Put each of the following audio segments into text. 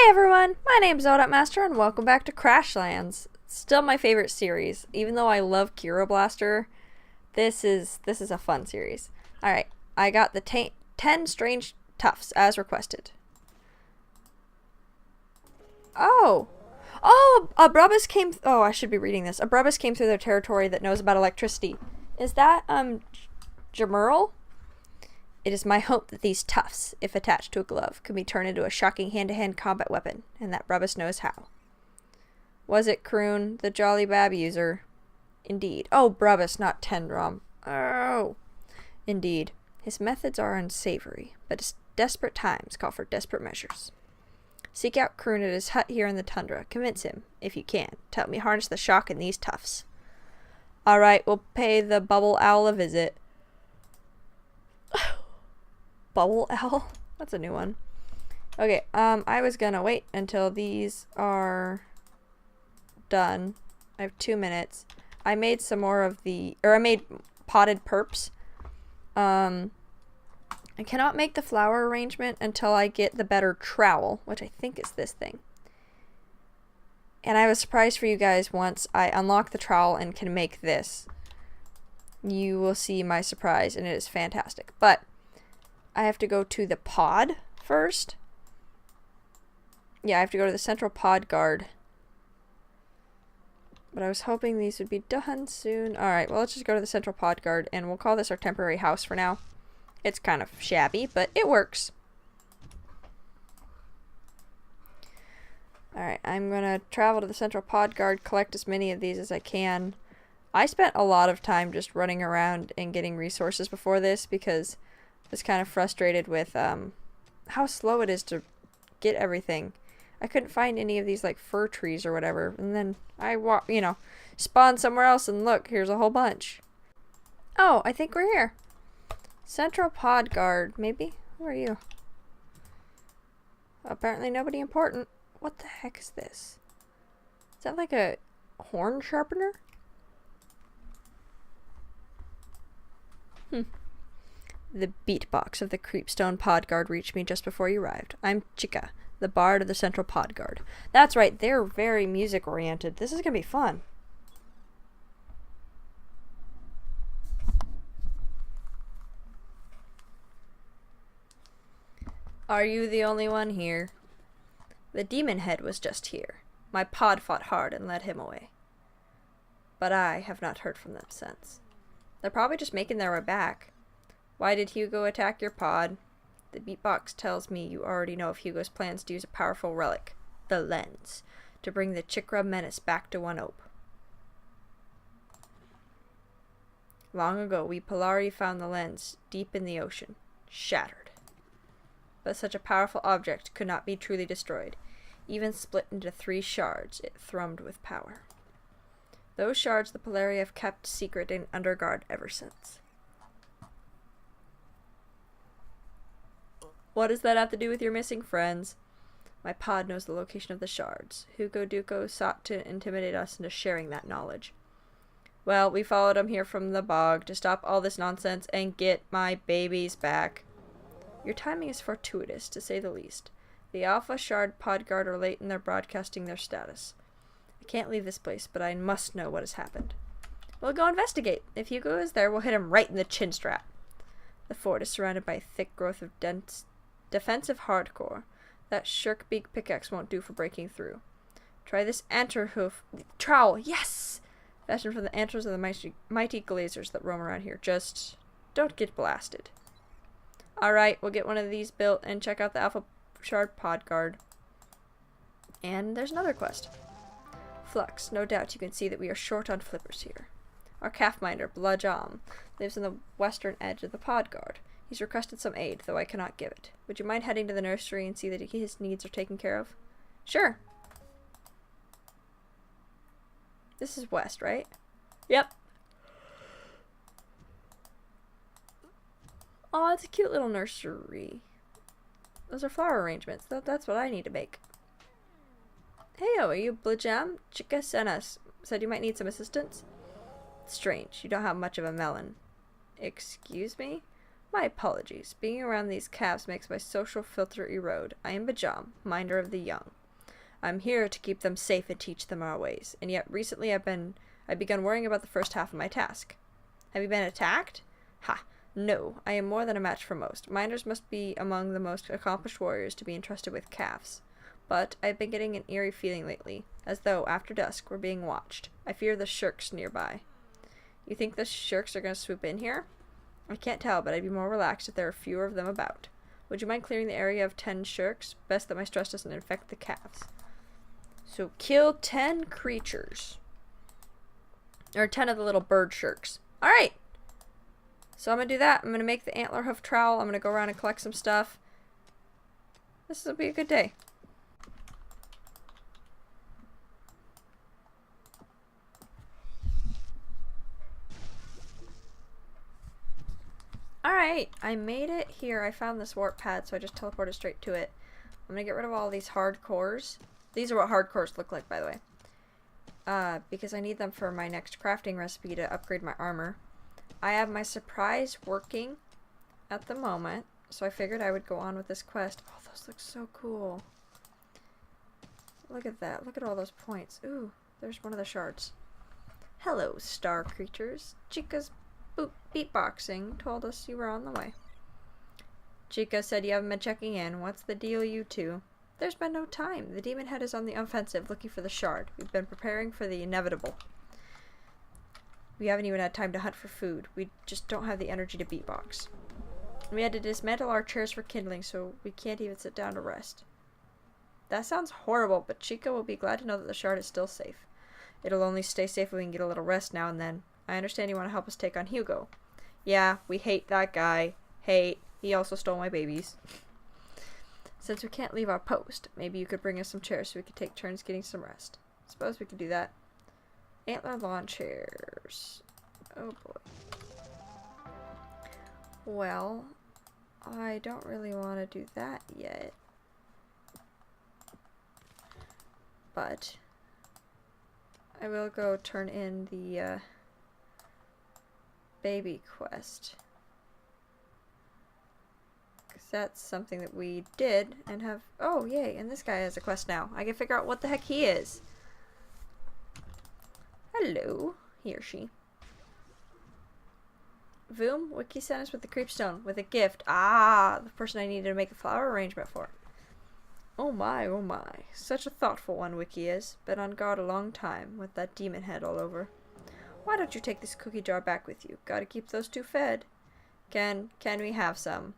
Hey everyone, my name's Odotmaster and welcome back to Crashlands. Still my favorite series, even though I love Blaster. This is a fun series. Alright, I got the 10 strange tufts as requested. Oh! Oh! A Brubbus came... Oh, I should be reading this. A Brubbus came through their territory that knows about electricity. Is that, Jurors? It is my hope that these tufts, if attached to a glove, can be turned into a shocking hand-to-hand combat weapon, and that Brubbus knows how. Was it Kroon, the Jolly Bab user? Indeed. Oh, Brubbus, not Tendrom. Oh. Indeed. His methods are unsavory, but desperate times call for desperate measures. Seek out Kroon at his hut here in the tundra. Convince him, if you can, to help me harness the shock in these tufts. Alright, we'll pay the Bubble Owl a visit. Bubble Owl? That's a new one. Okay, I was gonna wait until these are done. I have 2 minutes. I made some more of I made potted perps. I cannot make the flower arrangement until I get the better trowel, which I think is this thing. And I have a surprise for you guys once I unlock the trowel and can make this. You will see my surprise, and it is fantastic. But I have to go to the pod first. Yeah, I have to go to the central pod guard. But I was hoping these would be done soon. Alright, well, let's just go to the central pod guard, and we'll call this our temporary house for now. It's kind of shabby, but it works. Alright, I'm gonna travel to the central pod guard, collect as many of these as I can. I spent a lot of time just running around and getting resources before this because I was kind of frustrated with how slow it is to get everything. I couldn't find any of these like fir trees or whatever, and then I spawned somewhere else and look, here's a whole bunch. Oh, I think we're here. Central pod guard, maybe? Who are you? Apparently nobody important. What the heck is this? Is that like a horn sharpener? The beatbox of the Creepstone Pod Guard reached me just before you arrived. I'm Chica, the bard of the Central Pod Guard. That's right, they're very music-oriented. This is gonna be fun. Are you the only one here? The demon head was just here. My pod fought hard and led him away. But I have not heard from them since. They're probably just making their way back. Why did Hugo attack your pod? The beatbox tells me you already know of Hugo's plans to use a powerful relic, the lens, to bring the Chikra menace back to One Ope. Long ago, we Polari found the lens deep in the ocean, shattered. But such a powerful object could not be truly destroyed. Even split into 3 shards, it thrummed with power. Those shards the Polari have kept secret and under guard ever since. What does that have to do with your missing friends? My pod knows the location of the shards. Hugo Duco sought to intimidate us into sharing that knowledge. Well, we followed him here from the bog to stop all this nonsense and get my babies back. Your timing is fortuitous, to say the least. The Alpha Shard Pod Guard are late in their broadcasting their status. I can't leave this place, but I must know what has happened. We'll go investigate. If Hugo is there, we'll hit him right in the chin strap. The fort is surrounded by a thick growth of dense defensive hardcore. That shirk-beak pickaxe won't do for breaking through. Try this anterhoof trowel. Yes! Fashioned from the antlers of the mighty glazers that roam around here. Just don't get blasted. Alright, we'll get one of these built and check out the Alpha Shard Pod Guard. And there's another quest. Flux, no doubt you can see that we are short on flippers here. Our calf minder, Blajam, lives on the western edge of the pod guard. He's requested some aid, though I cannot give it. Would you mind heading to the nursery and see that his needs are taken care of? Sure. This is west, right? Yep. Oh, it's a cute little nursery. Those are flower arrangements. That's what I need to make. Hey, are you Blajam? Chica sent us. Said you might need some assistance. Strange. You don't have much of a melon. Excuse me? My apologies. Being around these calves makes my social filter erode. I am Bajam, minder of the young. I'm here to keep them safe and teach them our ways, and yet recently I've begun worrying about the first half of my task. Have you been attacked? Ha! No, I am more than a match for most. Minders must be among the most accomplished warriors to be entrusted with calves. But I've been getting an eerie feeling lately, as though, after dusk, we're being watched. I fear the shirks nearby. You think the shirks are going to swoop in here? I can't tell, but I'd be more relaxed if there are fewer of them about. Would you mind clearing the area of 10 shirks? Best that my stress doesn't infect the calves. So kill 10 creatures. Or 10 of the little bird shirks. Alright! So I'm going to do that. I'm going to make the antler hoof trowel. I'm going to go around and collect some stuff. This will be a good day. Alright, I made it here. I found this warp pad, so I just teleported straight to it. I'm going to get rid of all these hard cores. These are what hard cores look like, by the way. Because I need them for my next crafting recipe to upgrade my armor. I have my surprise working at the moment, so I figured I would go on with this quest. Oh, those look so cool. Look at that. Look at all those points. Ooh, there's one of the shards. Hello, star creatures. Chica's beatboxing told us you were on the way. Chica said you haven't been checking in. What's the deal, you two? There's been no time. The demon head is on the offensive, looking for the shard. We've been preparing for the inevitable. We haven't even had time to hunt for food. We just don't have the energy to beatbox. We had to dismantle our chairs for kindling, so we can't even sit down to rest. That sounds horrible, but Chica will be glad to know that the shard is still safe. It'll only stay safe if we can get a little rest now and then. I understand you want to help us take on Hugo. Yeah, we hate that guy. Hate. He also stole my babies. Since we can't leave our post, maybe you could bring us some chairs so we could take turns getting some rest. Suppose we could do that. Antler lawn chairs. Oh boy. Well, I don't really want to do that yet. But I will go turn in the baby quest. Because that's something that we did and have... Oh, yay, and this guy has a quest now. I can figure out what the heck he is. Hello, he or she. Voom, Wiki sent us with the creepstone with a gift. Ah, the person I needed to make a flower arrangement for. Oh my, oh my. Such a thoughtful one, Wiki is. Been on guard a long time with that demon head all over. Why don't you take this cookie jar back with you? Gotta keep those two fed. Can we have some?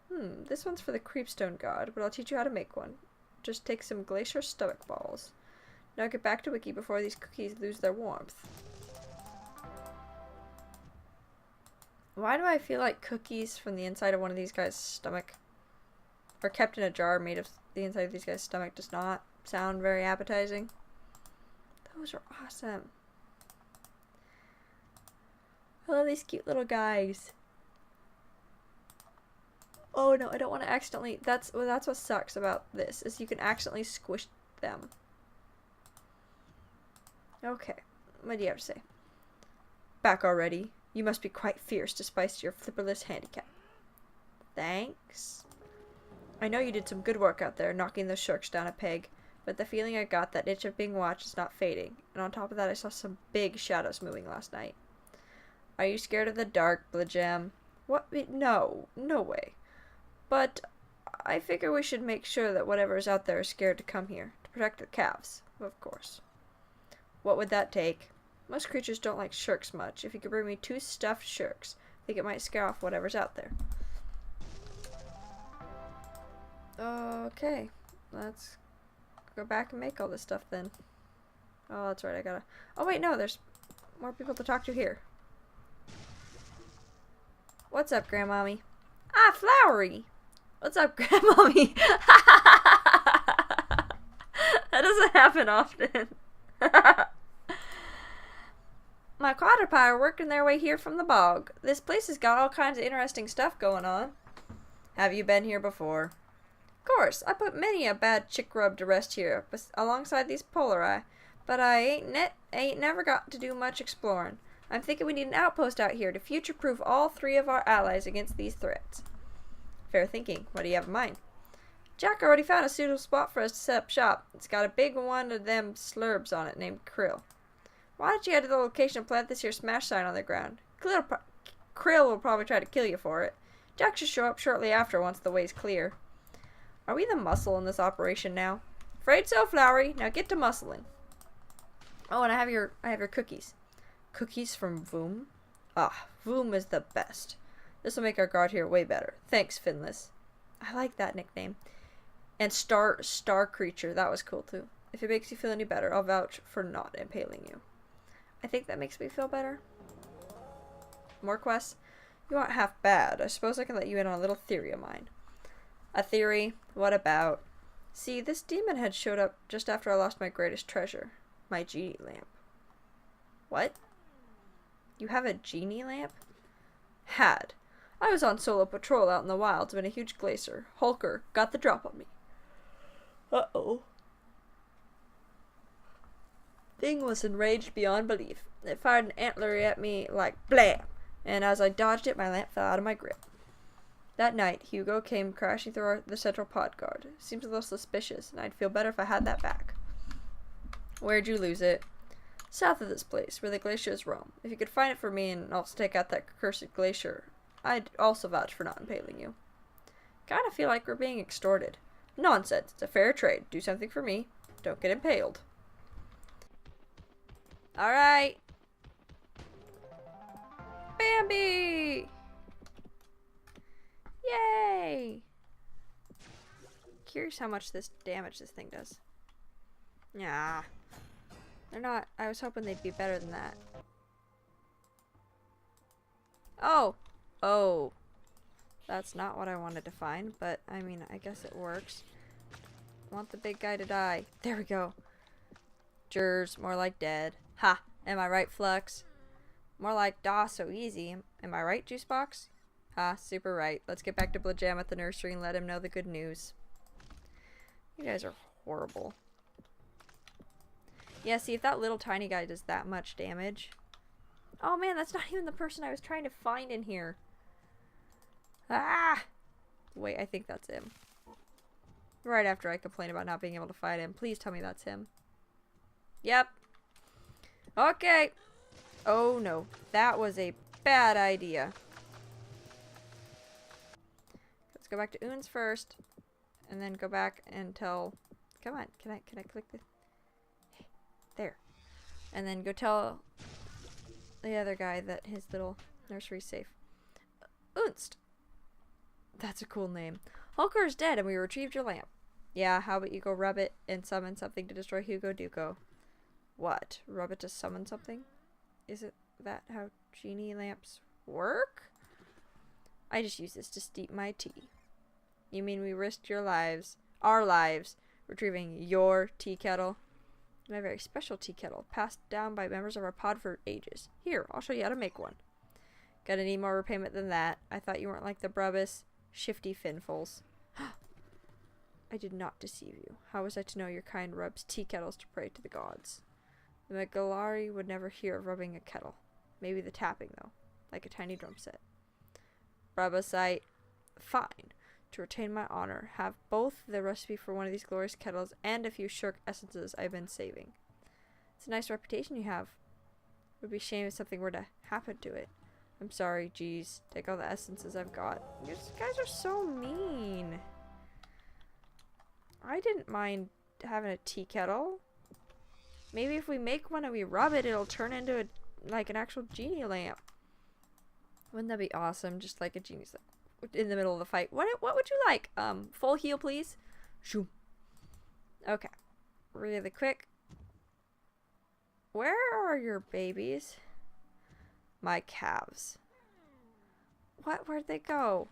This one's for the creepstone god, but I'll teach you how to make one. Just take some glacier stomach balls. Now get back to Wiki before these cookies lose their warmth. Why do I feel like cookies from the inside of one of these guys' stomach, or kept in a jar made of the inside of these guys' stomach, does not sound very appetizing? Those are awesome. I love these cute little guys. Oh no, I don't want to accidentally... That's what sucks about this, is you can accidentally squish them. Okay, what do you have to say? Back already? You must be quite fierce despite your flipperless handicap. Thanks. I know you did some good work out there, knocking those sharks down a peg, but the feeling I got, that itch of being watched, is not fading. And on top of that, I saw some big shadows moving last night. Are you scared of the dark, Blajam? What? No. No way. But I figure we should make sure that whatever is out there is scared to come here. To protect the calves, of course. What would that take? Most creatures don't like shirks much. If you could bring me 2 stuffed shirks, I think it might scare off whatever's out there. Okay. Let's go back and make all this stuff then. Oh, that's right, I gotta... Oh wait, no, there's more people to talk to here. What's up, Grandmommy? Ah, Flowery! What's up, Grandmommy? That doesn't happen often. My quadruped are working their way here from the bog. This place has got all kinds of interesting stuff going on. Have you been here before? Of course, I put many a bad chick rub to rest here, alongside these polari, but I ain't never got to do much exploring. I'm thinking we need an outpost out here to future-proof all 3 of our allies against these threats. Fair thinking. What do you have in mind? Jack already found a suitable spot for us to set up shop. It's got a big one of them slurbs on it named Krill. Why don't you head to the location and plant this here smash sign on the ground? Krill will probably try to kill you for it. Jack should show up shortly after once the way's clear. Are we the muscle in this operation now? Afraid so, Flowery. Now get to muscling. Oh, and I have your cookies. Cookies from Voom? Ah, Voom is the best. This will make our guard here way better. Thanks, Finless. I like that nickname. And Star Creature, that was cool too. If it makes you feel any better, I'll vouch for not impaling you. I think that makes me feel better. More quests? You aren't half bad. I suppose I can let you in on a little theory of mine. A theory? What about? See, this demon head showed up just after I lost my greatest treasure. My Genie Lamp. What? You have a Genie Lamp? Had. I was on solo patrol out in the wilds when a huge glacier, Hulker, got the drop on me. Uh-oh. Thing was enraged beyond belief. It fired an antler at me like blam, and as I dodged it, my lamp fell out of my grip. That night, Hugo came crashing through the central pod guard. Seems a little suspicious, and I'd feel better if I had that back. Where'd you lose it? South of this place, where the glaciers roam. If you could find it for me and also take out that cursed glacier, I'd also vouch for not impaling you. Kinda feel like we're being extorted. Nonsense. It's a fair trade. Do something for me. Don't get impaled. Alright. Bambi! Yay! Curious how much damage this thing does. Yeah. They're not. I was hoping they'd be better than that. Oh! Oh. That's not what I wanted to find, but I mean, I guess it works. Want the big guy to die. There we go. Jurors, more like dead. Ha! Am I right, Flux? More like daw so easy. Am I right, Juicebox? Ha, super right. Let's get back to Blajam at the nursery and let him know the good news. You guys are horrible. Yeah, see, if that little tiny guy does that much damage. Oh man, that's not even the person I was trying to find in here. Ah! Wait, I think that's him. Right after I complain about not being able to fight him. Please tell me that's him. Yep. Okay. Oh no, that was a bad idea. Let's go back to Oons first, and then go back and tell. Come on, can I click this? Hey, there, and then go tell the other guy that his little nursery's safe. Oonst. That's a cool name. Hulker is dead, and we retrieved your lamp. Yeah, how about you go rub it and summon something to destroy Hugo Duco? What? Rub it to summon something? Isn't that how Genie Lamps work? I just use this to steep my tea. You mean we risked your lives, our lives, retrieving your tea kettle? My very special tea kettle, passed down by members of our pod for ages. Here, I'll show you how to make one. Gonna need more repayment than that. I thought you weren't like the Brubbus, shifty finfuls. I did not deceive you. How was I to know your kind rubs tea kettles to pray to the gods? The Megalari would never hear of rubbing a kettle. Maybe the tapping, though. Like a tiny drum set. Brubbusite. Fine. To retain my honor, have both the recipe for one of these glorious kettles and a few shirk essences I've been saving. It's a nice reputation you have. It would be a shame if something were to happen to it. I'm sorry, geez. Take all the essences I've got. You guys are so mean. I didn't mind having a tea kettle. Maybe if we make one and we rub it, it'll turn into like an actual genie lamp. Wouldn't that be awesome? Just like a genie's lamp in the middle of the fight. What would you like? Full heal, please. Shoo. Okay. Really quick. Where are your babies? My calves. What? Where'd they go?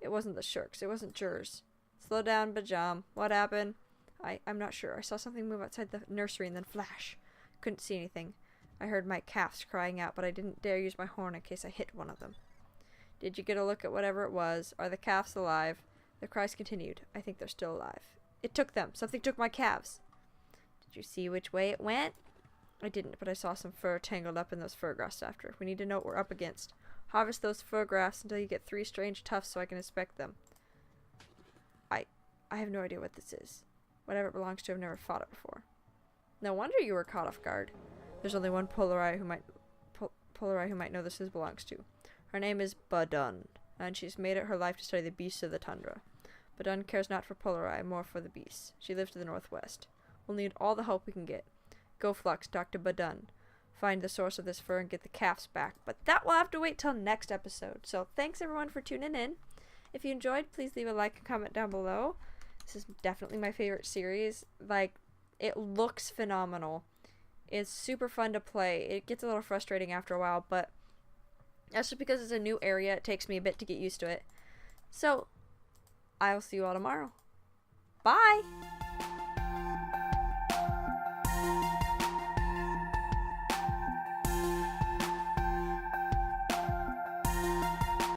It wasn't the shirks. It wasn't Jurors. Slow down, Bajam. What happened? I'm not sure. I saw something move outside the nursery and then flash. Couldn't see anything. I heard my calves crying out, but I didn't dare use my horn in case I hit one of them. Did you get a look at whatever it was? Are the calves alive? The cries continued. I think they're still alive. It took them. Something took my calves. Did you see which way it went? I didn't, but I saw some fur tangled up in those fur grafts after. We need to know what we're up against. Harvest those fur grafts until you get 3 strange tufts so I can inspect them. I have no idea what this is. Whatever it belongs to, I've never fought it before. No wonder you were caught off guard. There's only one Polarai who might know this belongs to. Her name is Badun, and she's made it her life to study the beasts of the tundra. Badun cares not for Polarai, more for the beasts. She lives to the northwest. We'll need all the help we can get. Go, Flux, talk to Badun. Find the source of this fur and get the calves back. But that will have to wait till next episode. So thanks everyone for tuning in. If you enjoyed, please leave a like and comment down below. This is definitely my favorite series. Like, it looks phenomenal. It's super fun to play. It gets a little frustrating after a while, but that's just because it's a new area. It takes me a bit to get used to it. So, I'll see you all tomorrow. Bye!